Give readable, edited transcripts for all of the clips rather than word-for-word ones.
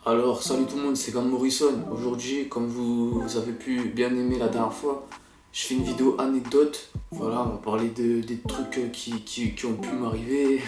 Alors, salut tout le monde, c'est Van Morrison. Aujourd'hui, comme vous avez pu bien aimer la dernière fois, je fais une vidéo anecdote. Voilà, on va parler des trucs qui ont pu m'arriver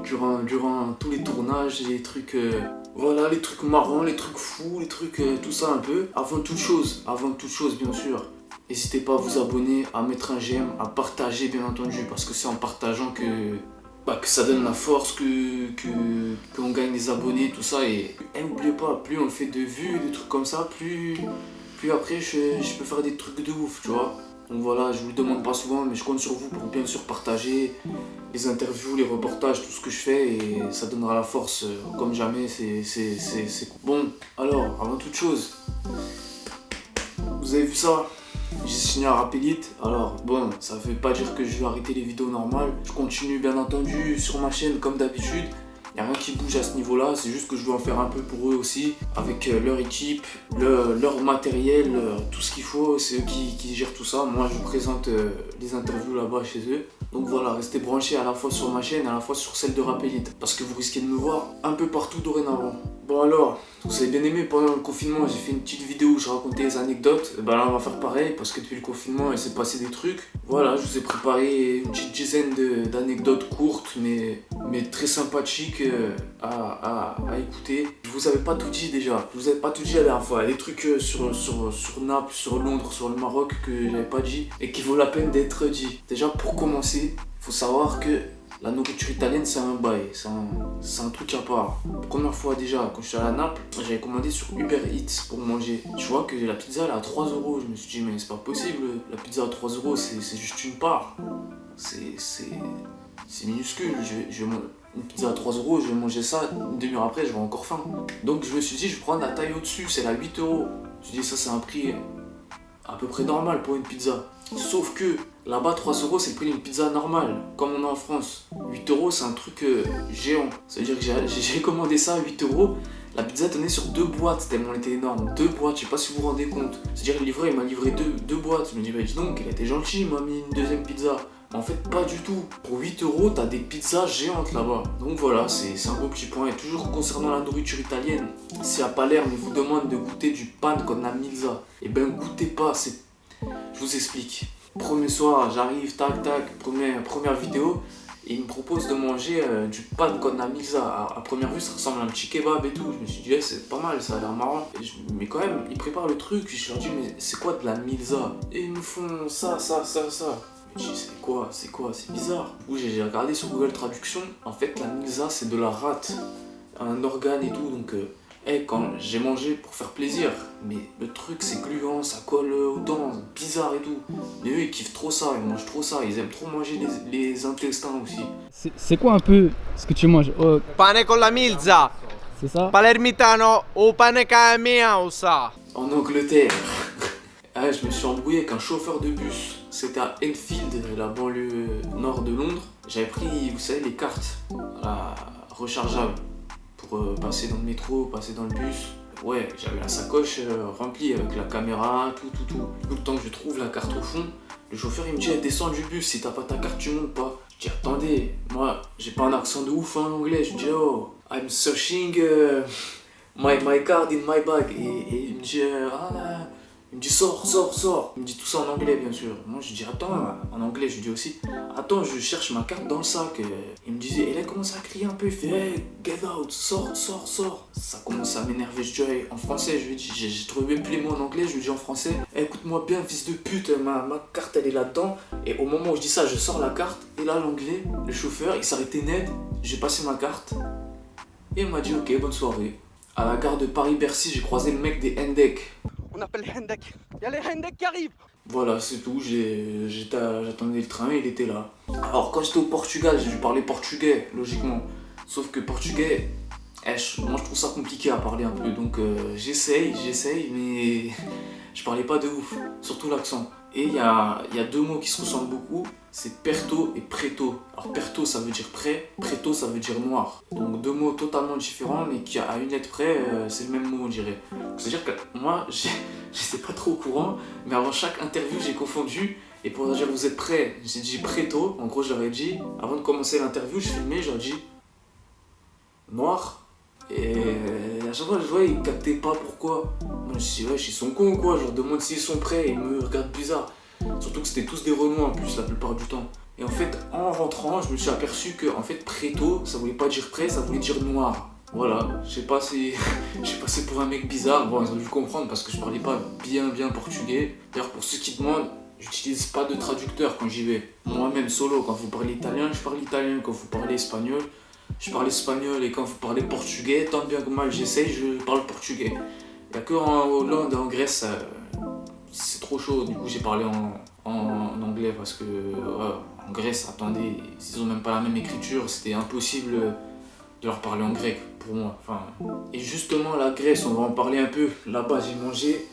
durant tous les tournages, les trucs, voilà, les trucs marrants, les trucs fous, les trucs, tout ça un peu. Avant toute chose, bien sûr, n'hésitez pas à vous abonner, à mettre un j'aime, à partager bien entendu, parce que c'est en partageant que ça donne la force, qu'on gagne des abonnés, tout ça. Et n'oubliez pas, plus on fait de vues, des trucs comme ça, plus après je peux faire des trucs de ouf, tu vois. Donc voilà, je vous le demande pas souvent, mais je compte sur vous pour bien sûr partager les interviews, les reportages, tout ce que je fais, et ça donnera la force comme jamais. C'est bon. Alors, avant toute chose, vous avez vu ça? J'ai signé un Rapélite. Alors bon, ça veut pas dire que je vais arrêter les vidéos normales. Je continue bien entendu sur ma chaîne comme d'habitude. Y a rien qui bouge à ce niveau-là, c'est juste que je dois en faire un peu pour eux aussi, avec leur équipe, leur matériel, tout ce qu'il faut. C'est eux qui gèrent tout ça. Moi, je vous présente les interviews là-bas chez eux. Donc voilà, restez branchés à la fois sur ma chaîne et à la fois sur celle de Rapélite, parce que vous risquez de me voir un peu partout dorénavant. Bon alors, vous avez bien aimé pendant le confinement, j'ai fait une petite vidéo où je racontais des anecdotes. Et ben là on va faire pareil, parce que depuis le confinement il s'est passé des trucs. Voilà, je vous ai préparé une petite dizaine d'anecdotes courtes mais très sympathiques à écouter. Je vous avais pas tout dit déjà, je vous avais pas tout dit la dernière fois. Il y a des trucs sur Naples, sur Londres, sur le Maroc que j'avais pas dit et qui vaut la peine d'être dit. Déjà pour commencer, faut savoir que la nourriture italienne, c'est un bail, c'est un truc à part. Première fois déjà, quand je suis allé à Naples, j'avais commandé sur Uber Eats pour manger. Je vois que la pizza elle est à 3 euros. Je me suis dit, mais c'est pas possible, la pizza à 3 euros, c'est juste une part. C'est minuscule. Une pizza à 3 euros, je vais manger ça, une demi-heure après, je vais encore faim. Donc je me suis dit, je vais prendre la taille au-dessus, c'est la 8 euros. Je me suis dit, ça, c'est un prix à peu près normal pour une pizza. Sauf que là-bas, 3 euros, c'est le prix d'une pizza normale, comme on a en France. 8 euros, c'est un truc géant. Ça veut dire que j'ai commandé ça à 8 euros. La pizza tenait sur 2 boîtes, tellement elle était énorme. 2 boîtes, je sais pas si vous vous rendez compte. C'est-à-dire, le livreur, il m'a livré deux boîtes. Je me dis, bah dis donc, il a été gentil, il m'a mis une deuxième pizza. En fait, pas du tout. Pour 8 euros, t'as des pizzas géantes là-bas. Donc voilà, c'est un beau petit point. Et toujours concernant la nourriture italienne, si à Palerme, ils vous demandent de goûter du pan con la milza, et ben goûtez pas, je vous explique. Premier soir, j'arrive, tac, première vidéo, et il me propose de manger du pan con la milza. À première vue, ça ressemble à un petit kebab et tout. Je me suis dit, c'est pas mal, ça a l'air marrant. Mais quand même, ils préparent le truc. Je leur dis, mais c'est quoi de la milza? Et ils me font ça. Je me dis, c'est quoi, c'est bizarre. Du coup, j'ai regardé sur Google Traduction. En fait, la milza, c'est de la rate, un organe et tout. Donc, quand j'ai mangé pour faire plaisir, mais le truc c'est gluant, ça colle aux dents, bizarre et tout. Mais eux ils kiffent trop ça, ils mangent trop ça, ils aiment trop manger les intestins aussi. C'est quoi un peu ce que tu manges? Oh, Pane con la milza, c'est ça? palermitano o pane camiosa. En Angleterre, je me suis embrouillé avec un chauffeur de bus. C'était à Enfield, la banlieue nord de Londres. J'avais pris, vous savez, les cartes rechargeables pour passer dans le métro, passer dans le bus. Ouais, j'avais la sacoche remplie avec la caméra, tout. Tout le temps que je trouve la carte au fond, le chauffeur il me dit, descends du bus, si t'as pas ta carte tu montes pas. Je dis, attendez, moi j'ai pas un accent de ouf en anglais. Je dis, oh, I'm searching my card in my bag. Et il me dit, il me dit sors. Il me dit tout ça en anglais bien sûr. Moi je dis attends, en anglais je dis aussi attends, je cherche ma carte dans le sac. Il me disait, et là il commence à crier un peu, il fait hey, get out, sors. Ça commence à m'énerver, je dis hey, en français, je lui dis, j'ai trouvé même plus les mots en anglais, je lui dis en français, hey, écoute-moi bien fils de pute, ma carte elle est là-dedans. Et au moment où je dis ça, je sors la carte, et là l'anglais, le chauffeur il s'arrêtait net, j'ai passé ma carte, et il m'a dit ok bonne soirée. À la gare de Paris-Bercy, j'ai croisé le mec des Hendek. On appelle les Hendek. Il y a les Hendek qui arrivent. Voilà, c'est tout. J'attendais le train, il était là. Alors, quand j'étais au Portugal, j'ai dû parler portugais, logiquement. Sauf que portugais, moi je trouve ça compliqué à parler un peu. Donc, j'essaye, mais je parlais pas de ouf. Surtout l'accent. Et il y a 2 mots qui se ressemblent beaucoup, c'est perto et preto. Alors perto ça veut dire prêt, preto ça veut dire noir. Donc 2 mots totalement différents mais qui à une lettre près c'est le même mot on dirait. C'est-à-dire que moi j'étais pas trop au courant, mais avant chaque interview j'ai confondu. Et pour dire vous êtes prêts, j'ai dit preto, en gros je leur ai dit, avant de commencer l'interview je filmais, je leur ai dit noir. Et à chaque fois, je vois, ils captaient pas pourquoi. Moi, je dis, ouais, ils sont cons ou quoi? Je leur demande s'ils sont prêts, ils me regardent bizarre. Surtout que c'était tous des Renois en plus, la plupart du temps. Et en fait, en rentrant, je me suis aperçu que, en fait, préto, ça voulait pas dire prêt, ça voulait dire noir. Voilà, je sais pas si j'ai passé pour un mec bizarre. Bon, ils ont dû comprendre parce que je parlais pas bien portugais. D'ailleurs, pour ceux qui demandent, j'utilise pas de traducteur quand j'y vais. Moi-même solo, quand vous parlez italien, je parle italien. Quand vous parlez espagnol, je parle espagnol. Et quand vous parlez portugais, tant bien que mal j'essaye, je parle portugais. Il y a que en Hollande et en Grèce, c'est trop chaud. Du coup, j'ai parlé en anglais parce que en Grèce, attendez, ils ont même pas la même écriture, c'était impossible de leur parler en grec pour moi. Enfin, et justement, la Grèce, on va en parler un peu. Là-bas, j'ai mangé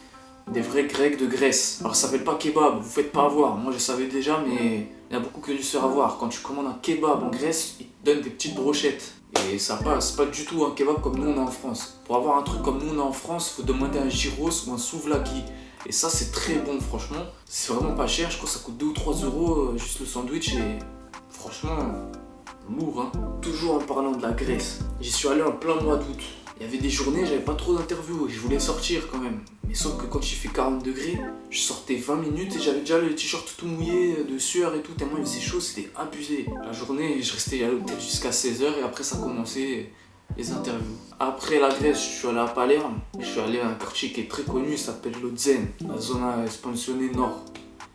des vrais grecs de Grèce. Alors, ça s'appelle pas kebab, vous faites pas avoir. Moi, je savais déjà, mais il y a beaucoup qui ont dû se faire avoir. Quand tu commandes un kebab en Grèce, ils te donnent des petites brochettes. Et ça passe, pas du tout un kebab comme nous on a en France. Pour avoir un truc comme nous on a en France, il faut demander un gyros ou un souvlaki. Et ça, c'est très bon, franchement. C'est vraiment pas cher, je crois que ça coûte 2 ou 3 euros juste le sandwich. Et franchement, lourd, hein. Toujours en parlant de la Grèce, j'y suis allé en plein mois d'août. Il y avait des journées, j'avais pas trop d'interviews et je voulais sortir quand même. Mais sauf que quand il fait 40 degrés, je sortais 20 minutes et j'avais déjà le t-shirt tout mouillé de sueur et tout, tellement il faisait chaud, c'était abusé. La journée, je restais à l'hôtel jusqu'à 16h et après ça commençait les interviews. Après la Grèce, je suis allé à Palerme. Je suis allé à un quartier qui est très connu, il s'appelle Lozen, la zone espansione nord.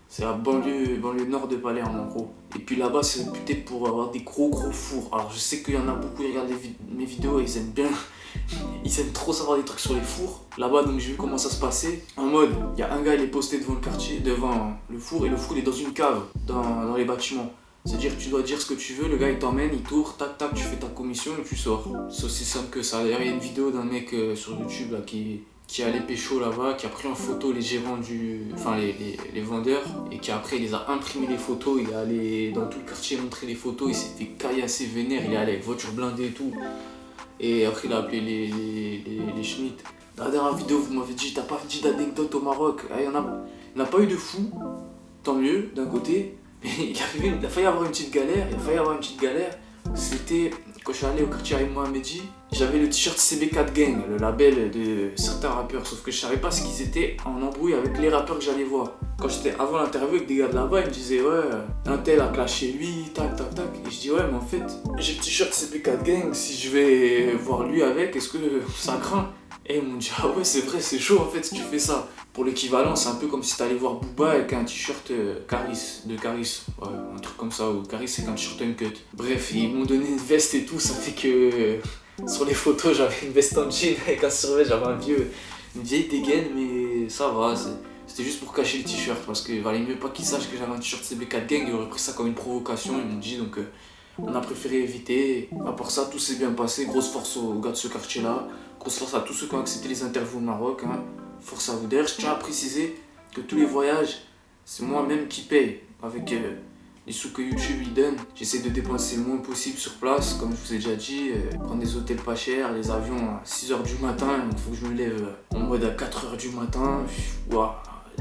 C'est la banlieue nord de Palerme en gros. Et puis là-bas, c'est réputé pour avoir des gros fours. Alors je sais qu'il y en a beaucoup qui regardent mes vidéos et ils aiment bien. Ils aiment trop savoir des trucs sur les fours. Là-bas, donc j'ai vu comment ça se passait. En mode, il y a un gars, il est posté devant le four, et le four il est dans une cave, dans les bâtiments. C'est-à-dire que tu dois dire ce que tu veux, le gars il t'emmène, il tourne, tac tac, tu fais ta commission et tu sors. C'est aussi simple que ça. D'ailleurs, il y a une vidéo d'un mec sur YouTube là, qui allait pécho là-bas, qui a pris en photo les gérants les vendeurs, et qui après il les a imprimé les photos, il est allé dans tout le quartier montrer les photos, il s'est fait caillasser vénère, il est allé avec voiture blindée et tout. Et après il a appelé les Schmitt. Dans la dernière vidéo vous m'avez dit, t'as pas dit d'anecdote au Maroc. Il n'y en a pas eu de fou, tant mieux d'un côté, mais il a failli avoir une petite galère, C'était quand je suis allé au quartier Aïe Mohamedi, j'avais le t-shirt CB4 Gang, le label de certains rappeurs, sauf que je savais pas ce qu'ils étaient en embrouille avec les rappeurs que j'allais voir. Quand j'étais avant l'interview avec des gars de là-bas, ils me disaient ouais, un tel a clashé lui, tac tac tac. Et je dis ouais, mais en fait, j'ai le t-shirt CB4 Gang, si je vais voir lui avec, est-ce que ça craint? Et ils m'ont dit ah ouais, c'est vrai, c'est chaud en fait si tu fais ça. Pour l'équivalent, c'est un peu comme si t'allais voir Booba avec un t-shirt Caris, ouais, un truc comme ça, ou Caris c'est un t-shirt Uncut. Bref, ils m'ont donné une veste et tout, ça fait que sur les photos j'avais une veste en jean avec un survêt, j'avais une vieille dégaine, mais ça va, c'était juste pour cacher le t-shirt parce qu'il valait mieux pas qu'ils sachent que j'avais un t-shirt CB4 Gang, ils auraient pris ça comme une provocation, ils m'ont dit, donc on a préféré éviter. À part ça, tout s'est bien passé, grosse force aux gars de ce quartier là, grosse force à tous ceux qui ont accepté les interviews au Maroc, hein. Force à vous. D'ailleurs, je tiens à préciser que tous les voyages, c'est moi-même qui paye avec les sous que YouTube il donne. J'essaie de dépenser le moins possible sur place, comme je vous ai déjà dit, prendre des hôtels pas chers, les avions à 6h du matin, il faut que je me lève en mode à 4h du matin. Waouh,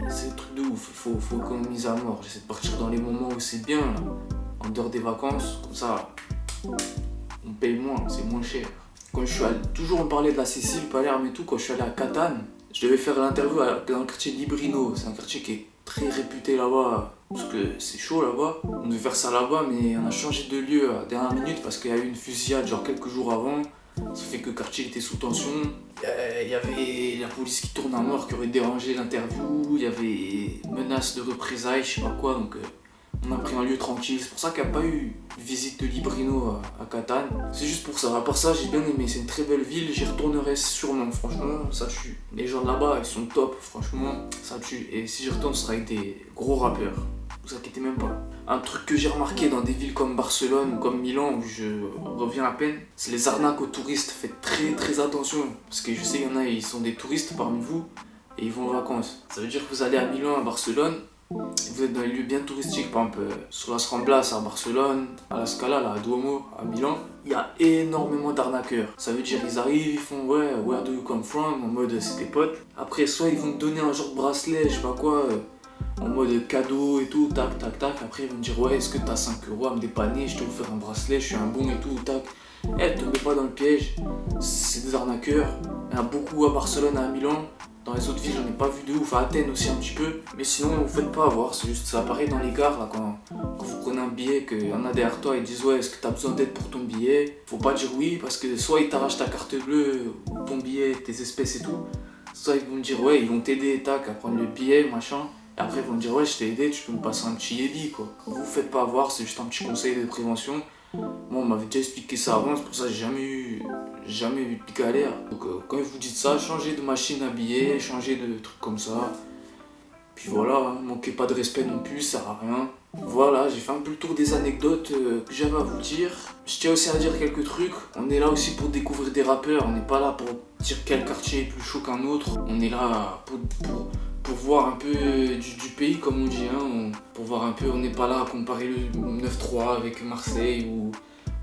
c'est des trucs de ouf, faut économiser à mort. J'essaie de partir dans les moments où c'est bien, là, en dehors des vacances, comme ça, on paye moins, c'est moins cher. Quand je suis allé, toujours on parlait de la Sicile, Palerme et tout, quand je suis allé à Catane, je devais faire l'interview dans le quartier Librino, c'est un quartier qui est très réputé là-bas, parce que c'est chaud là-bas. On devait faire ça là-bas, mais on a changé de lieu à la dernière minute parce qu'il y a eu une fusillade genre quelques jours avant. Ça fait que le quartier était sous tension. Il y avait la police qui tourne à mort, qui aurait dérangé l'interview, il y avait menaces de représailles, je sais pas quoi, donc on a pris un lieu tranquille. C'est pour ça qu'il n'y a pas eu de visite de Librino à Catane. C'est juste pour ça. À part ça, j'ai bien aimé. C'est une très belle ville. J'y retournerai sûrement. Franchement, ça tue. Les gens de là-bas, ils sont top. Franchement, ça tue. Et si j'y retourne, ce sera avec des gros rappeurs. Vous inquiétez même pas. Un truc que j'ai remarqué dans des villes comme Barcelone ou comme Milan, où je reviens à peine, c'est les arnaques aux touristes. Faites très attention. Parce que je sais qu'il y en a, ils sont des touristes parmi vous et ils vont en vacances. Ça veut dire que vous allez à Milan, à Barcelone, vous êtes dans les lieux bien touristiques, par exemple sur Las Ramblas à Barcelone, à la Scala, là, à Duomo, à Milan, il y a énormément d'arnaqueurs. Ça veut dire ils arrivent, ils font ouais, where do you come from, en mode c'est tes potes. Après soit ils vont te donner un genre de bracelet, je sais pas quoi, en mode cadeau et tout, tac tac tac. Après ils vont te dire ouais, est-ce que t'as 5 € à me dépanner, je te offre un bracelet, je suis un bon et tout, tac. Tombez pas dans le piège, c'est des arnaqueurs. Il y en a beaucoup à Barcelone, à Milan. Dans les autres villes, j'en ai pas vu de ouf, à Athènes aussi un petit peu. Mais sinon, vous faites pas avoir, c'est juste ça apparaît dans les gares là, quand vous prenez un billet, qu'il y en a derrière toi, ils disent ouais, est-ce que t'as besoin d'aide pour ton billet? Faut pas dire oui, parce que soit ils t'arrachent ta carte bleue, ou ton billet, tes espèces et tout. Soit ils vont me dire ouais, ils vont t'aider, tac, à prendre le billet, machin. Et après, ils vont me dire ouais, je t'ai aidé, tu peux me passer un petit Yedi quoi. Vous faites pas avoir, c'est juste un petit conseil de prévention. Moi, on m'avait déjà expliqué ça avant, c'est pour ça que j'ai jamais eu de galère. Donc, quand vous dites ça, changez de machine à billets, changez de trucs comme ça. Puis voilà, hein, manquez pas de respect non plus, ça sert à rien. Voilà, j'ai fait un peu le tour des anecdotes que j'avais à vous dire. Je tiens aussi à dire quelques trucs. On est là aussi pour découvrir des rappeurs, on n'est pas là pour dire quel quartier est plus chaud qu'un autre. On est là pour voir un peu du pays comme on dit, hein, pour voir un peu, on n'est pas là à comparer le 9-3 avec Marseille ou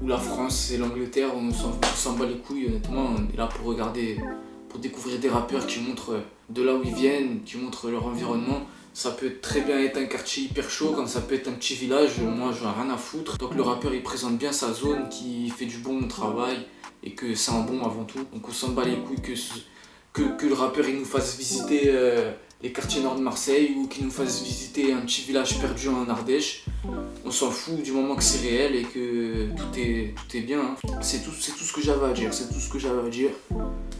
la France et l'Angleterre, on s'en bat les couilles honnêtement, on est là pour regarder, pour découvrir des rappeurs qui montrent de là où ils viennent, qui montrent leur environnement. Ça peut très bien être un quartier hyper chaud, comme ça peut être un petit village, moi j'en ai rien à foutre. Donc le rappeur il présente bien sa zone, qui fait du bon travail et que c'est un bon avant tout. Donc on s'en bat les couilles que le rappeur il nous fasse visiter les quartiers nord de Marseille ou qu'il nous fasse visiter un petit village perdu en Ardèche. On s'en fout du moment que c'est réel et que tout est bien. Hein. C'est tout ce que j'avais à dire, c'est tout ce que j'avais à dire.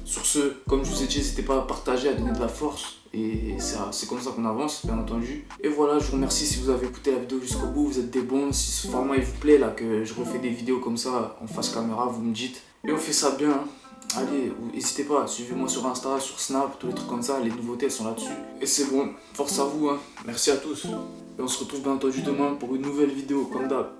Sur ce, comme je vous ai dit, n'hésitez pas à partager, à donner de la force. Et c'est comme ça qu'on avance, bien entendu. Et voilà, je vous remercie si vous avez écouté la vidéo jusqu'au bout, vous êtes des bons. Si ce format il vous plaît, là, que je refais des vidéos comme ça en face caméra, vous me dites. Et on fait ça bien. Hein. Allez, n'hésitez pas, suivez-moi sur Insta, sur Snap, tous les trucs comme ça, les nouveautés elles sont là-dessus. Et c'est bon, force à vous, hein. Merci à tous. Et on se retrouve bien entendu demain pour une nouvelle vidéo, comme d'hab.